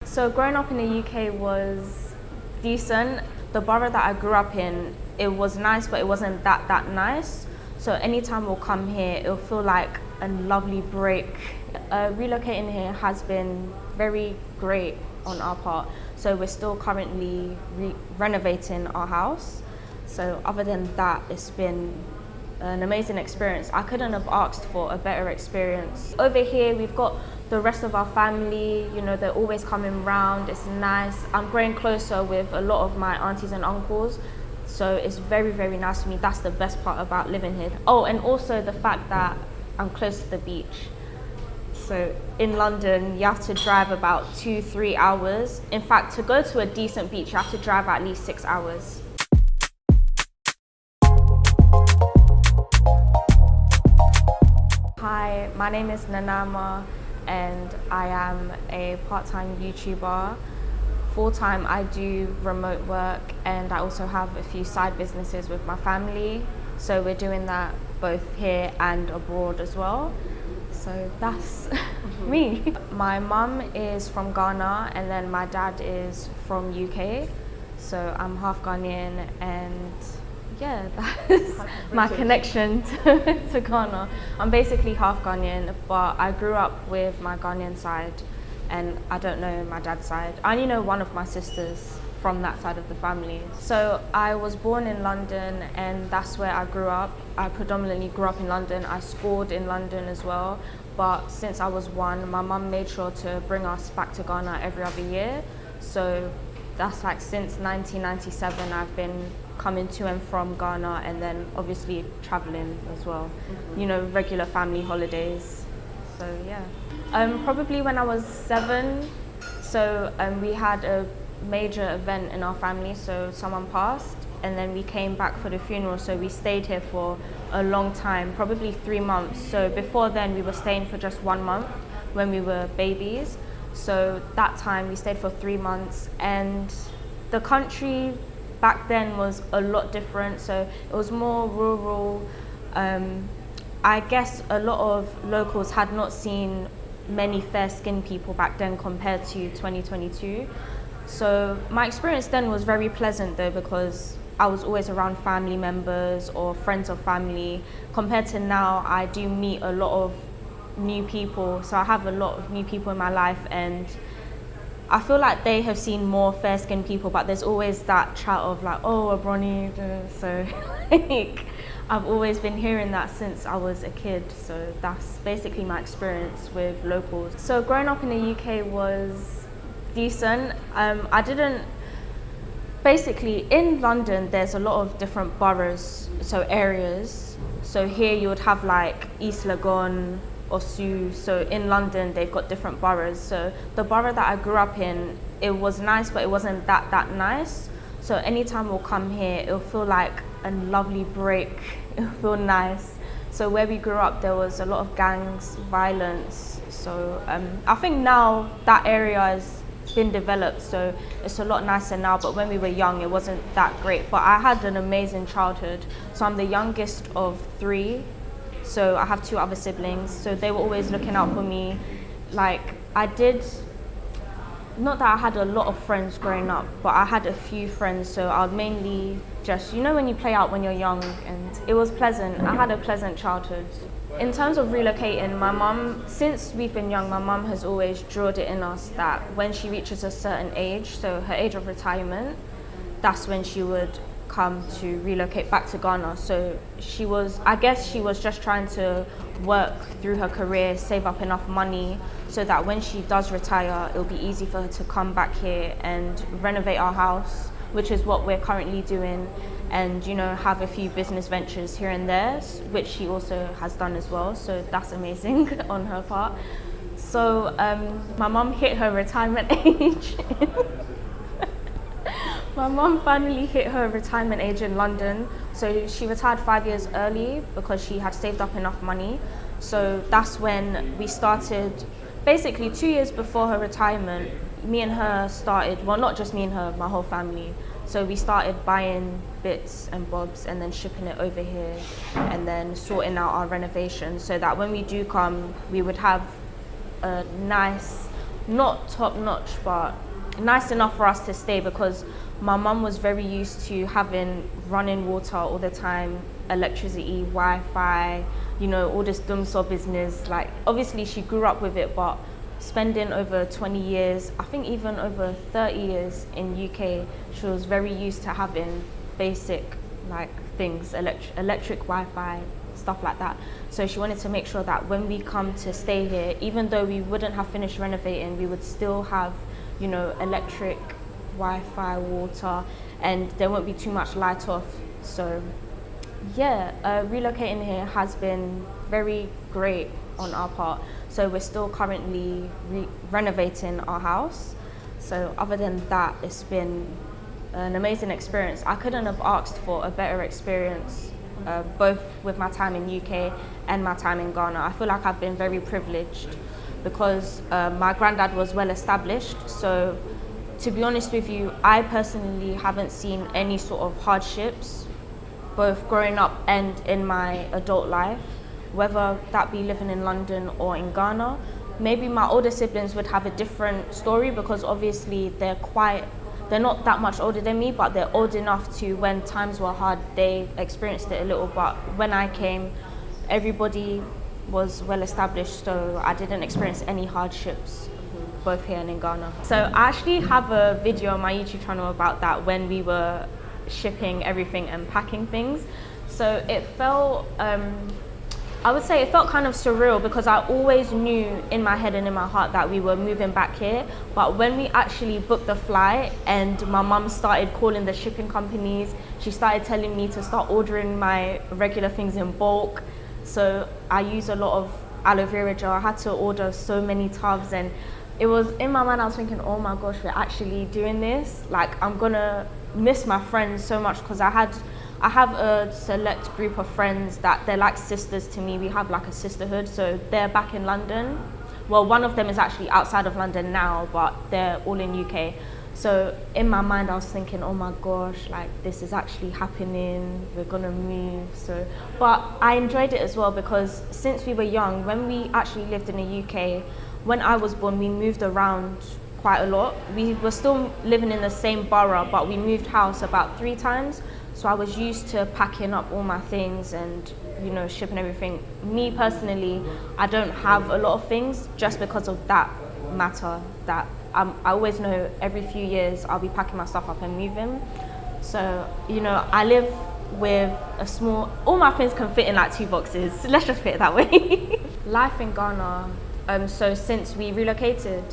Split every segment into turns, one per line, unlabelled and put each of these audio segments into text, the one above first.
So growing up in the UK was decent. The borough that I grew up in, it was nice, but it wasn't that nice. So anytime we'll come here, it'll feel like a lovely break. Relocating here has been very great on our part. So we're still currently renovating our house. So other than that, it's been an amazing experience. I couldn't have asked for a better experience. Over here, we've got the rest of our family, you know, they're always coming round, it's nice. I'm growing closer with a lot of my aunties and uncles, so it's very nice for me. That's the best part about living here. Oh, and also the fact that I'm close to the beach. So in London, you have to drive about 2-3 hours. In fact, to go to a decent beach, you have to drive at least 6 hours. Hi, my name is Nanama and I am a part-time YouTuber. Full-time I do remote work and I also have a few side businesses with my family. So we're doing that both here and abroad as well. So that's me. My mum is from Ghana and then my dad is from UK. So I'm half Ghanaian and yeah, that's my connection to Ghana. I'm basically half Ghanaian, but I grew up with my Ghanaian side and I don't know my dad's side. I only know one of my sisters from that side of the family. So I was born in London and that's where I grew up. I predominantly grew up in London. I schooled in London as well. But since I was 1, my mum made sure to bring us back to Ghana every other year. So that's like since 1997 I've been coming to and from Ghana and then obviously traveling as well. You know, regular family holidays. So yeah. Probably when I was 7, so we had a major event in our family, so someone passed and then we came back for the funeral, so we stayed here for a long time, probably 3 months. So before then we were staying for just 1 month when we were babies. So that time we stayed for 3 months and the country back then was a lot different, so it was more rural. I guess a lot of locals had not seen many fair-skinned people back then compared to 2022. So my experience then was very pleasant though, because I was always around family members or friends of family. Compared to now, I do meet a lot of new people, so I have a lot of new people in my life and I feel like they have seen more fair-skinned people, but there's always that chat of like, oh, a Bronny, so like, I've always been hearing that since I was a kid, so that's basically my experience with locals. So growing up in the UK was decent. Basically in London, there's a lot of different boroughs, so areas. So here you would have like East Legon, Osu. So in London they've got different boroughs. So the borough that I grew up in, it was nice, but it wasn't that nice. So anytime we'll come here, it'll feel like a lovely break. It'll feel nice. So where we grew up, there was a lot of gangs, violence. So I think now that area has been developed, so it's a lot nicer now, but when we were young it wasn't that great. But I had an amazing childhood. So I'm the youngest of 3. So I have 2 other siblings, so they were always looking out for me. Like not that I had a lot of friends growing up, but I had a few friends, so I'd mainly just, you know when you play out when you're young, and it was pleasant. I had a pleasant childhood. In terms of relocating, my mum, since we've been young, my mum has always drilled it in us that when she reaches a certain age, so her age of retirement, that's when she would come to relocate back to Ghana. So I guess she was just trying to work through her career, save up enough money so that when she does retire, it'll be easy for her to come back here and renovate our house, which is what we're currently doing, and you know, have a few business ventures here and there, which she also has done as well. So that's amazing on her part. So my mum hit her retirement age. My mum finally hit her retirement age in London. So she retired 5 years early because she had saved up enough money. So that's when we started, basically 2 years before her retirement, me and her started, well, not just me and her, my whole family. So we started buying bits and bobs and then shipping it over here and then sorting out our renovation so that when we do come, we would have a nice not top notch, but nice enough for us to stay, because my mum was very used to having running water all the time, electricity, Wi-Fi, you know, all this DOWSETT business. Like, obviously she grew up with it, but spending over 20 years, I think even over 30 years in UK, she was very used to having basic like things, electric Wi-Fi, stuff like that. So she wanted to make sure that when we come to stay here, even though we wouldn't have finished renovating, we would still have, you know, electric, Wi-Fi, water, and there won't be too much light off. So yeah, relocating here has been very great on our part. So we're still currently renovating our house. So other than that, it's been an amazing experience. I couldn't have asked for a better experience, both with my time in UK and my time in Ghana. I feel like I've been very privileged because my granddad was well established. So to be honest with you, I personally haven't seen any sort of hardships, both growing up and in my adult life, whether that be living in London or in Ghana. Maybe my older siblings would have a different story because obviously they're not that much older than me, but they're old enough to, when times were hard, they experienced it a little. But when I came, everybody was well established, so I didn't experience any hardships, both here and in Ghana. So I actually have a video on my YouTube channel about that, when we were shipping everything and packing things. So it felt, I would say it felt kind of surreal, because I always knew in my head and in my heart that we were moving back here. But when we actually booked the flight and my mum started calling the shipping companies, she started telling me to start ordering my regular things in bulk. So I use a lot of aloe vera gel. I had to order so many tubs, and it was in my mind, I was thinking, oh my gosh, we're actually doing this. Like, I'm gonna miss my friends so much, because I have a select group of friends that they're like sisters to me. We have like a sisterhood. So they're back in London. Well, one of them is actually outside of London now, but they're all in UK. So in my mind, I was thinking, oh my gosh, like this is actually happening. We're gonna move. So, but I enjoyed it as well, because since we were young, when we actually lived in the UK, when I was born, we moved around quite a lot. We were still living in the same borough, but we moved house about 3 times. So I was used to packing up all my things and, you know, shipping everything. Me personally, I don't have a lot of things, just because of that matter, that I always know every few years I'll be packing my stuff up and moving. So, you know, I live with a small, all my things can fit in like 2 boxes. Let's just put it that way. Life in Ghana, so since we relocated,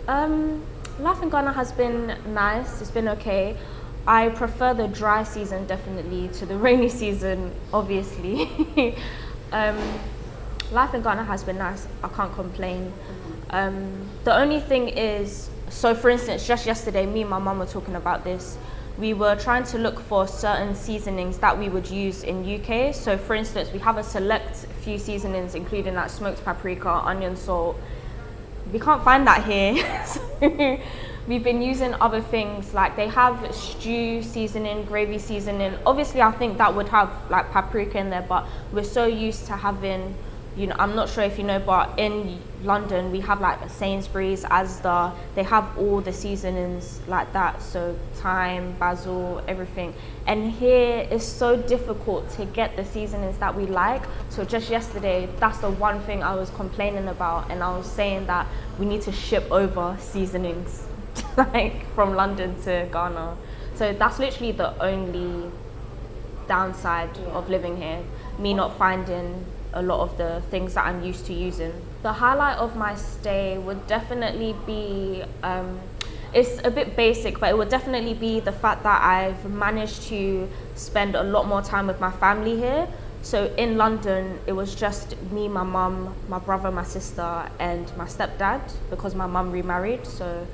life in Ghana has been nice, it's been okay. I prefer the dry season definitely to the rainy season, obviously. Life in Ghana has been nice, I can't complain. The only thing is, so for instance, just yesterday, me and my mum were talking about this. We were trying to look for certain seasonings that we would use in UK. So for instance, we have a select few seasonings, including like smoked paprika, onion, salt. We can't find that here. So we've been using other things, like they have stew seasoning, gravy seasoning. Obviously, I think that would have like paprika in there, but we're so used to having, you know, I'm not sure if you know, but in London, we have like a Sainsbury's, Asda, they have all the seasonings like that. So thyme, basil, everything. And here it's so difficult to get the seasonings that we like. So just yesterday, that's the one thing I was complaining about. And I was saying that we need to ship over seasonings like from London to Ghana. So that's literally the only downside of living here, me not finding a lot of the things that I'm used to using. The highlight of my stay would definitely be, it's a bit basic, but it would definitely be the fact that I've managed to spend a lot more time with my family here. So in London, it was just me, my mum, my brother, my sister, and my stepdad, because my mum remarried. So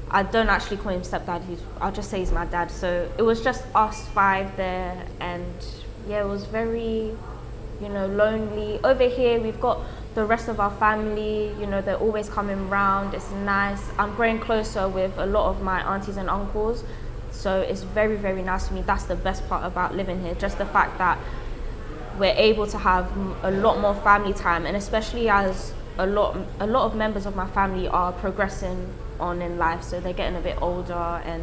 I don't actually call him stepdad, I'll just say he's my dad. So it was just us 5 there, and yeah, it was very, you know, lonely. Over here, we've got the rest of our family, you know, they're always coming round, it's nice. I'm growing closer with a lot of my aunties and uncles, so it's very, very nice for me. That's the best part about living here, just the fact that we're able to have a lot more family time, and especially as a lot of members of my family are progressing on in life, so they're getting a bit older, and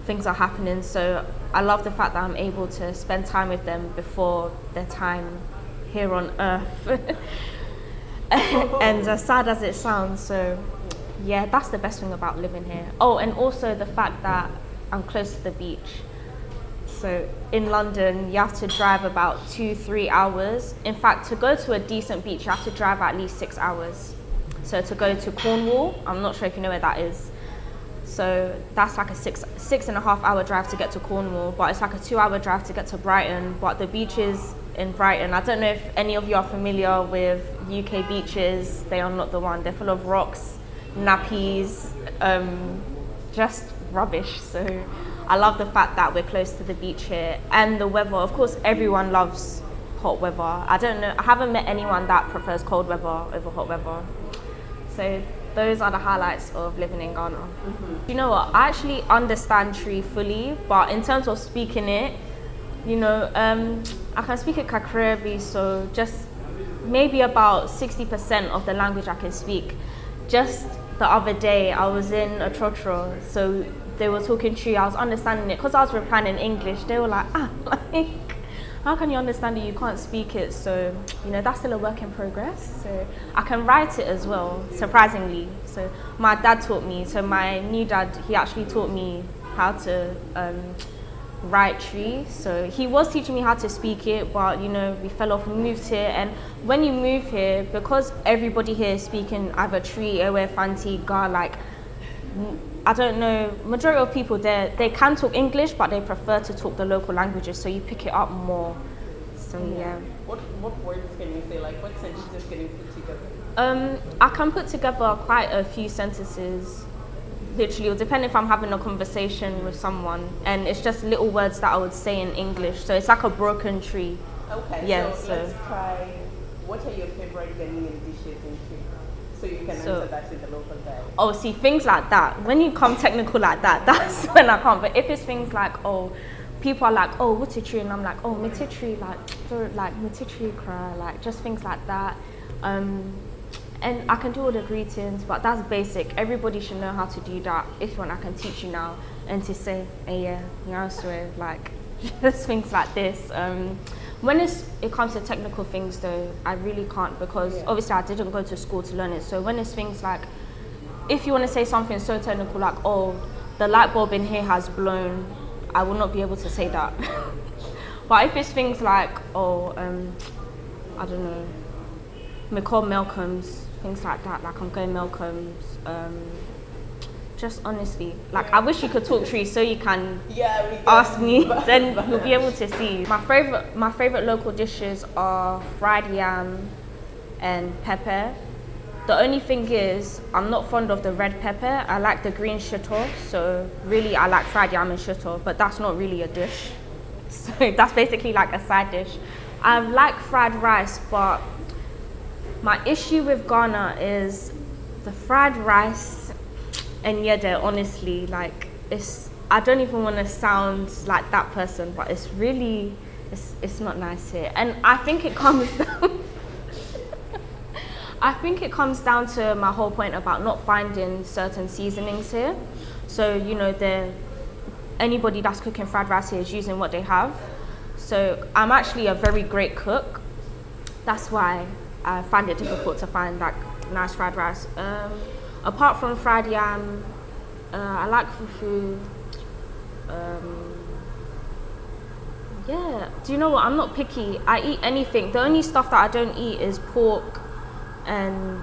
things are happening. So I love the fact that I'm able to spend time with them before their time here on earth. And as sad as it sounds, so yeah, that's the best thing about living here. Oh, and also the fact that I'm close to the beach. So in London, you have to drive about 2-3 hours. In fact, to go to a decent beach, you have to drive at least 6 hours. So to go to Cornwall, I'm not sure if you know where that is. So that's like a 6.5 hour drive to get to Cornwall, but it's like a 2-hour drive to get to Brighton. But the beaches in Brighton, I don't know if any of you are familiar with UK beaches. They are not the one. They're full of rocks, nappies, just rubbish. So I love the fact that we're close to the beach here, and the weather. Of course, everyone loves hot weather. I don't know, I haven't met anyone that prefers cold weather over hot weather. So those are the highlights of living in Ghana. You know what, I actually understand Tree fully, but in terms of speaking it, I can speak it Kakrebi, so just maybe about 60% of the language I can speak. Just the other day, I was in a trotro, so they were talking Tree, I was understanding it. Because I was replying in English, they were like, how can you understand it? You can't speak it. So, that's still a work in progress. So I can write it as well, surprisingly. So my dad taught me. So my new dad, he actually taught me how to write Tree. So he was teaching me how to speak it, but we fell off. We moved here, and when you move here, because everybody here is speaking either Tree, Ewe, Fanti, Ga, like, I don't know, majority of people there, they can talk English, but they prefer to talk the local languages, so you pick it up more. So yeah.
What words can you say? Like, what sentences can you put together?
I can put together quite a few sentences. Literally, it will depend if I'm having a conversation with someone, and it's just little words that I would say in English. So it's like a broken tree.
Okay.
Yeah.
So let's try. What are your favorite Ghanaian dishes in Tree? So you can answer that in the local dialect.
Oh, see, things like that. When you come technical like that, that's when I can't. But if it's things like, people are like, what's a tree? And I'm like, mititri, like mititri cry, like just things like that. And I can do all the greetings, but that's basic. Everybody should know how to do that. If you want, I can teach you now. And to say, like, just things like this. When it comes to technical things though, I really can't, because obviously I didn't go to school to learn it. So when it's things like, if you want to say something so technical like, the light bulb in here has blown, I will not be able to say that. But if it's things like, I don't know, McCall Malcolm's, things like that, like I'm going Malcolm's, just honestly, like I wish you could talk Tree so you can ask me, then you'll be able to see. My favorite local dishes are fried yam and pepper. The only thing is, I'm not fond of the red pepper. I like the green shito, so really I like fried yam and shito, but that's not really a dish. So that's basically like a side dish. I like fried rice, but my issue with Ghana is the fried rice and yede, honestly, like, I don't even want to sound like that person, but it's really, it's not nice here. And I think it comes down, I think it comes down to my whole point about not finding certain seasonings here. So, anybody that's cooking fried rice here is using what they have. So I'm actually a very great cook. That's why I find it difficult to find like nice fried rice. Apart from fried yam, I like fufu. Yeah, do you know what? I'm not picky. I eat anything. The only stuff that I don't eat is pork, and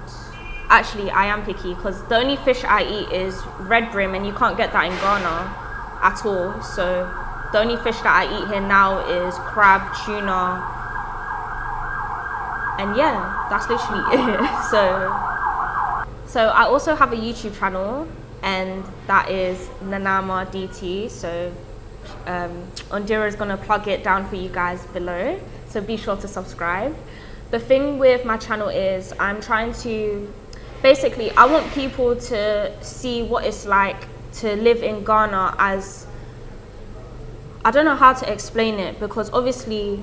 actually I am picky because the only fish I eat is red brim, and you can't get that in Ghana at all. So the only fish that I eat here now is crab, tuna, and yeah, that's literally it. So I also have a YouTube channel, and that is Nanama DT. So Ondira is gonna plug it down for you guys below. So be sure to subscribe. The thing with my channel is I'm trying to, basically I want people to see what it's like to live in Ghana as, I don't know how to explain it, because obviously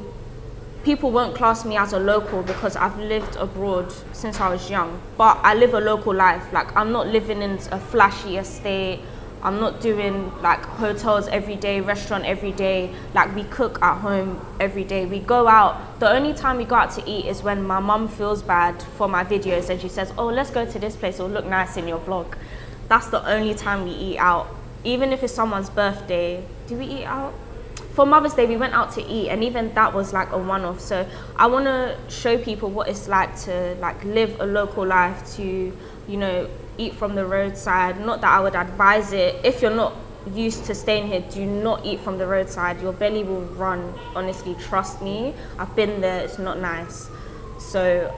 people won't class me as a local because I've lived abroad since I was young, but I live a local life. Like, I'm not living in a flashy estate. I'm not doing like hotels every day, restaurant every day. Like, we cook at home every day. We go out. The only time we go out to eat is when my mum feels bad for my videos and she says, oh, let's go to this place, it'll look nice in your vlog. That's the only time we eat out. Even if it's someone's birthday, do we eat out? For Mother's Day, we went out to eat, and even that was like a one-off. So I want to show people what it's like to like live a local life, to, you know, eat from the roadside. Not that I would advise it. If you're not used to staying here, do not eat from the roadside. Your belly will run, honestly, trust me. I've been there, it's not nice. So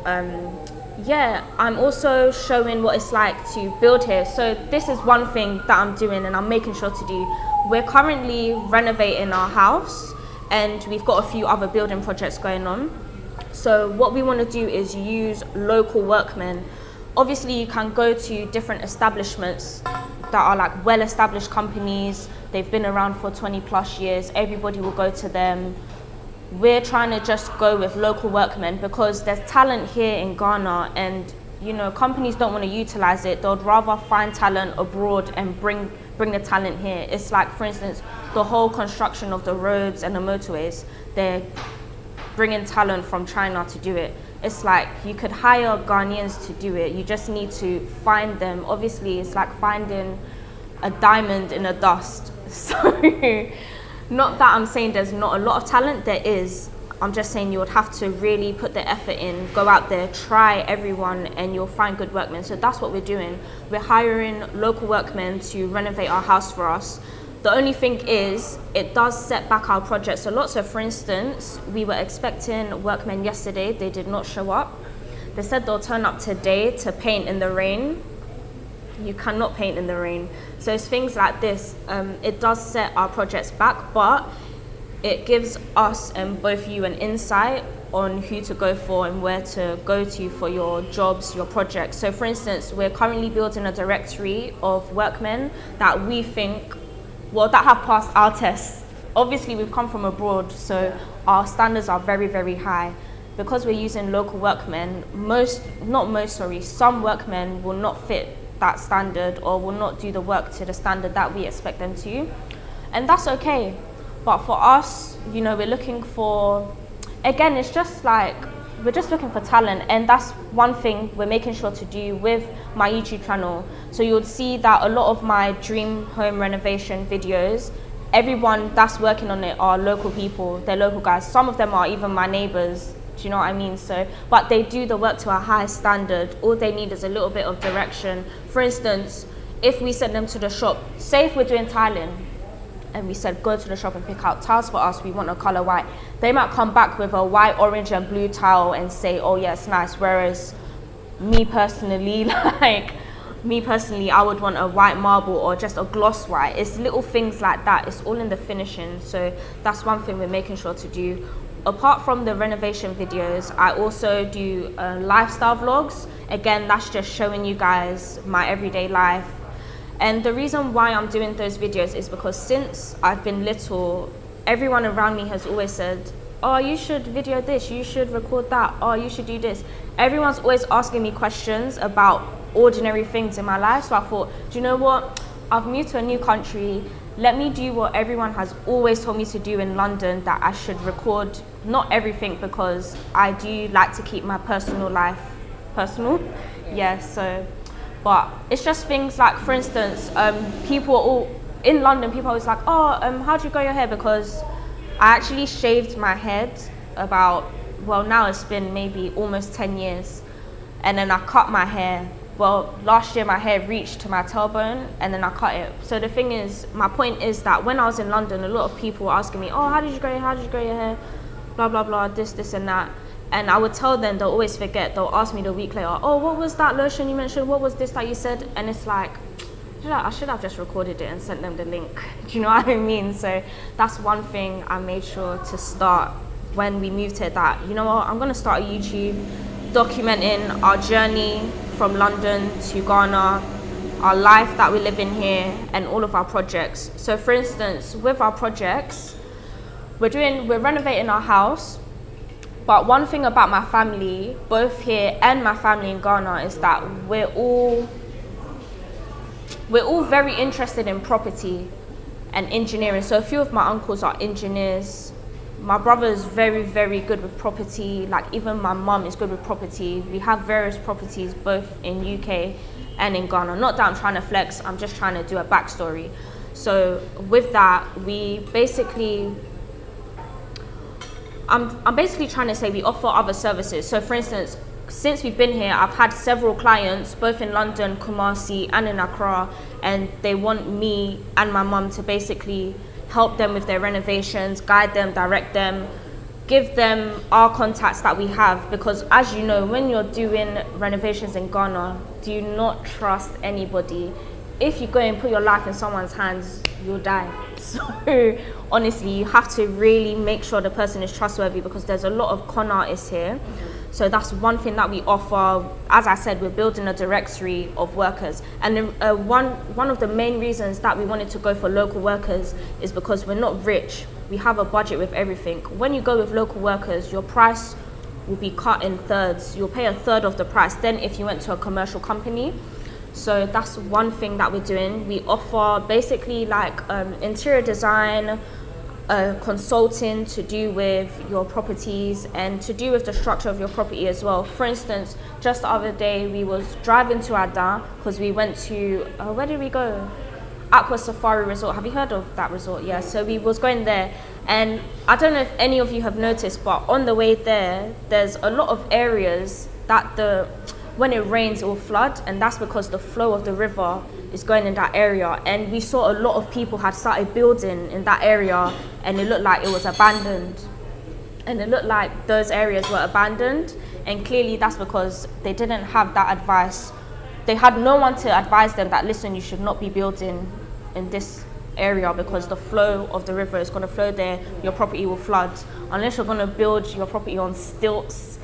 yeah, I'm also showing what it's like to build here. So this is one thing that I'm doing and I'm making sure to do. We're currently renovating our house and we've got a few other building projects going on. So what we want to do is use local workmen. Obviously, you can go to different establishments that are like well-established companies. They've been around for 20 plus years. Everybody will go to them. We're trying to just go with local workmen because there's talent here in Ghana, and you know, companies don't want to utilize it. They'd rather find talent abroad and bring the talent here. It's like, for instance, the whole construction of the roads and the motorways, they're bringing talent from China to do it. It's like you could hire Ghanaians to do it. You just need to find them. Obviously, it's like finding a diamond in the dust. So not that I'm saying there's not a lot of talent, there is. I'm just saying you would have to really put the effort in, go out there, try everyone, and you'll find good workmen. So that's what we're doing. We're hiring local workmen to renovate our house for us. The only thing is, it does set back our projects a lot. So for instance, we were expecting workmen yesterday, they did not show up. They said they'll turn up today to paint in the rain. You cannot paint in the rain. So it's things like this. It does set our projects back, but it gives us and both you an insight on who to go for and where to go to for your jobs, your projects. So for instance, we're currently building a directory of workmen that we think, well, that have passed our tests. Obviously, we've come from abroad, so our standards are very, very high. Because we're using local workmen, some workmen will not fit that standard or will not do the work to the standard that we expect them to. And that's okay. But for us, you know, we're looking for, again, it's just like, we're just looking for talent. And that's one thing we're making sure to do with my YouTube channel. So you would see that a lot of my dream home renovation videos, everyone that's working on it are local people, they're local guys. Some of them are even my neighbors, do you know what I mean? So, but they do the work to a high standard. All they need is a little bit of direction. For instance, if we send them to the shop, say if we're doing tiling, and we said, go to the shop and pick out tiles for us, we want a color white. They might come back with a white, orange and blue tile and say, oh yeah, it's nice. Whereas me personally, I would want a white marble or just a gloss white. It's little things like that. It's all in the finishing. So that's one thing we're making sure to do. Apart from the renovation videos, I also do lifestyle vlogs. Again, that's just showing you guys my everyday life. And the reason why I'm doing those videos is because since I've been little, everyone around me has always said, oh, you should video this, you should record that, oh, you should do this. Everyone's always asking me questions about ordinary things in my life. So I thought, do you know what? I've moved to a new country. Let me do what everyone has always told me to do in London, that I should record not everything, because I do like to keep my personal life personal. Yeah, so. But it's just things like, for instance, people all in London, people are always like, oh, how'd you grow your hair? Because I actually shaved my head about, well, now it's been maybe almost 10 years. And then I cut my hair. Well, last year my hair reached to my tailbone and then I cut it. So the thing is, my point is that when I was in London, a lot of people were asking me, oh, how did you grow your hair? How did you grow your hair? Blah, blah, blah, this and that. And I would tell them, they'll always forget. They'll ask me the week later, oh, what was that lotion you mentioned? What was this that you said? And it's like, I should have just recorded it and sent them the link. Do you know what I mean? So that's one thing I made sure to start when we moved here, that, you know what, I'm going to start a YouTube documenting our journey from London to Ghana, our life that we live in here, and all of our projects. So for instance, with our projects, we're renovating our house. But one thing about my family, both here and my family in Ghana, is that we're all very interested in property and engineering. So a few of my uncles are engineers. My brother is very, very good with property. Like even my mum is good with property. We have various properties both in UK and in Ghana. Not that I'm trying to flex, I'm just trying to do a backstory. So with that, we basically, I'm basically trying to say we offer other services. So for instance, since we've been here, I've had several clients, both in London, Kumasi, and in Accra, and they want me and my mum to basically help them with their renovations, guide them, direct them, give them our contacts that we have. Because as you know, when you're doing renovations in Ghana, do not trust anybody. If you go and put your life in someone's hands, you'll die. So honestly, you have to really make sure the person is trustworthy, because there's a lot of con artists here. So that's one thing that we offer. As I said, we're building a directory of workers. And one of the main reasons that we wanted to go for local workers is because we're not rich. We have a budget with everything. When you go with local workers, your price will be cut in thirds. You'll pay a third of the price than if you went to a commercial company. So that's one thing that we're doing. We offer basically like interior design, consulting to do with your properties and to do with the structure of your property as well. For instance, just the other day we was driving to Ada because we went to, where did we go? Aqua Safari Resort. Have you heard of that resort? Yeah, so we was going there, and I don't know if any of you have noticed, but on the way there, there's a lot of areas that when it rains, it will flood, and that's because the flow of the river is going in that area. And we saw a lot of people had started building in that area, and it looked like it was abandoned. And it looked like those areas were abandoned, and clearly that's because they didn't have that advice. They had no one to advise them that, listen, you should not be building in this area because the flow of the river is going to flow there, your property will flood. Unless you're going to build your property on stilts,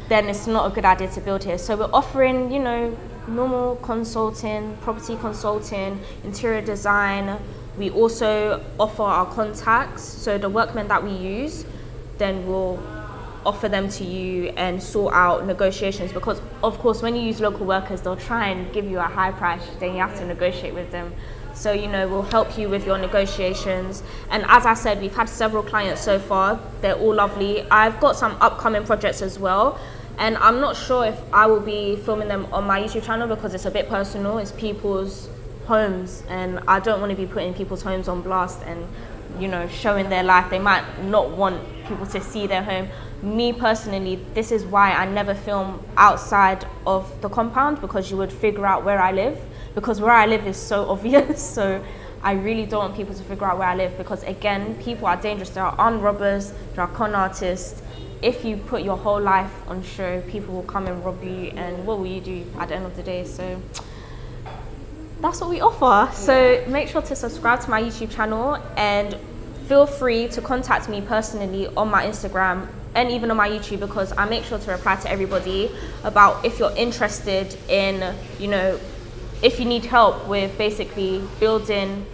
then it's not a good idea to build here. So we're offering, you know, normal consulting, property consulting, interior design. We also offer our contacts. So the workmen that we use, then we'll offer them to you and sort out negotiations, because of course when you use local workers, they'll try and give you a high price, then you have to negotiate with them. So, you know, we'll help you with your negotiations. And as I said, we've had several clients so far. They're all lovely. I've got some upcoming projects as well. And I'm not sure if I will be filming them on my YouTube channel because it's a bit personal. It's people's homes, and I don't want to be putting people's homes on blast and, you know, showing their life. They might not want people to see their home. Me personally, this is why I never film outside of the compound, because you would figure out where I live. Because where I live is so obvious, so I really don't want people to figure out where I live, because again, people are dangerous. There are armed robbers, there are con artists. If you put your whole life on show, people will come and rob you, and what will you do at the end of the day? So that's what we offer. So make sure to subscribe to my YouTube channel, and feel free to contact me personally on my Instagram and even on my YouTube, because I make sure to reply to everybody about if you're interested in, you know, if you need help with basically building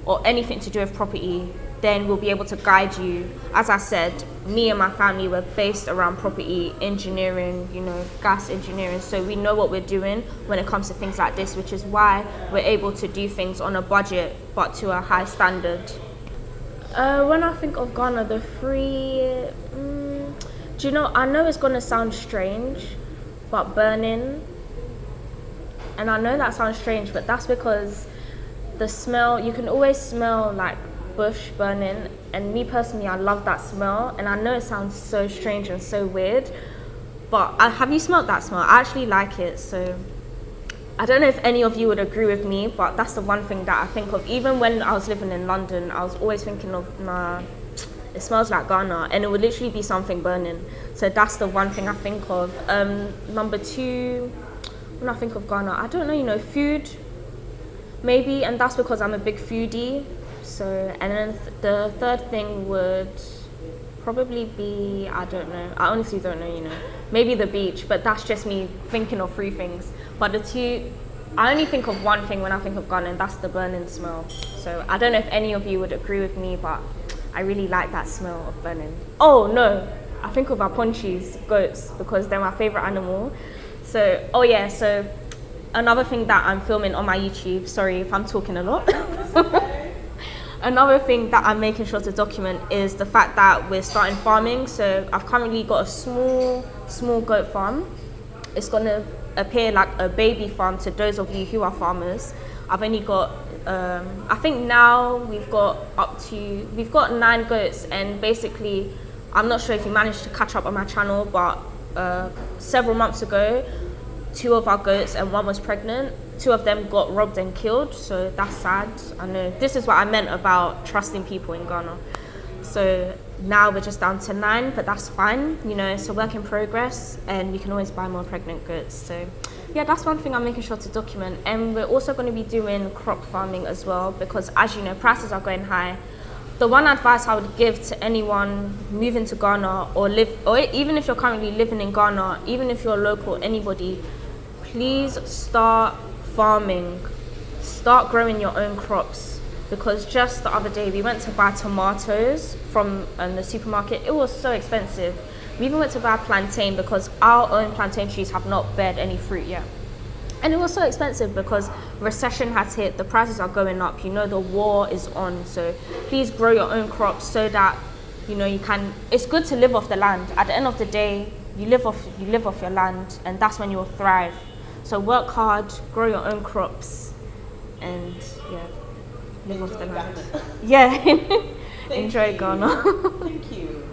or anything to do with property, then we'll be able to guide you. As I said, me and my family were based around property engineering, you know, gas engineering. So we know what we're doing when it comes to things like this, which is why we're able to do things on a budget, but to a high standard. When I think of Ghana, the three, do you know, I know it's gonna sound strange, but burning. And I know that sounds strange, but that's because the smell, you can always smell like bush burning, and me personally, I love that smell. And I know it sounds so strange and so weird, but have you smelled that smell? I actually like it. So I don't know if any of you would agree with me, but that's the one thing that I think of. Even when I was living in London, I was always thinking of, nah, it smells like Ghana, and it would literally be something burning. So that's the one thing I think of. Number two, when I think of Ghana, I don't know, you know, food, maybe, and that's because I'm a big foodie. So, and then the third thing would probably be, I don't know, I honestly don't know, you know, maybe the beach, but that's just me thinking of three things. But the two, I only think of one thing when I think of Ghana, and that's the burning smell. So I don't know if any of you would agree with me, but I really like that smell of burning. Oh no, I think of Aponchis, goats, because they're my favorite animal. So, so another thing that I'm filming on my YouTube, sorry if I'm talking a lot. Another thing that I'm making sure to document is the fact that we're starting farming. So I've currently got a small goat farm. It's gonna appear like a baby farm to those of you who are farmers. I've only got, I think now we've got 9 goats, and basically, I'm not sure if you managed to catch up on my channel, but several months ago, 2 of our goats and 1 was pregnant. 2 of them got robbed and killed, so that's sad. I know, this is what I meant about trusting people in Ghana. So now we're just down to 9, but that's fine. You know, it's a work in progress, and we can always buy more pregnant goats. So yeah, that's one thing I'm making sure to document. And we're also going to be doing crop farming as well, because as you know, prices are going high. The one advice I would give to anyone moving to Ghana or even if you're currently living in Ghana, even if you're local, anybody, please start farming, start growing your own crops. Because just the other day we went to buy tomatoes from the supermarket. It was so expensive. We even went to buy plantain because our own plantain trees have not bared any fruit yet. And it was so expensive because recession has hit, the prices are going up, you know, the war is on. So please grow your own crops so that, you know, it's good to live off the land. At the end of the day, you live off your land, and that's when you'll thrive. So work hard, grow your own crops, and yeah, live off the land. Yeah, enjoy Ghana.
Thank you.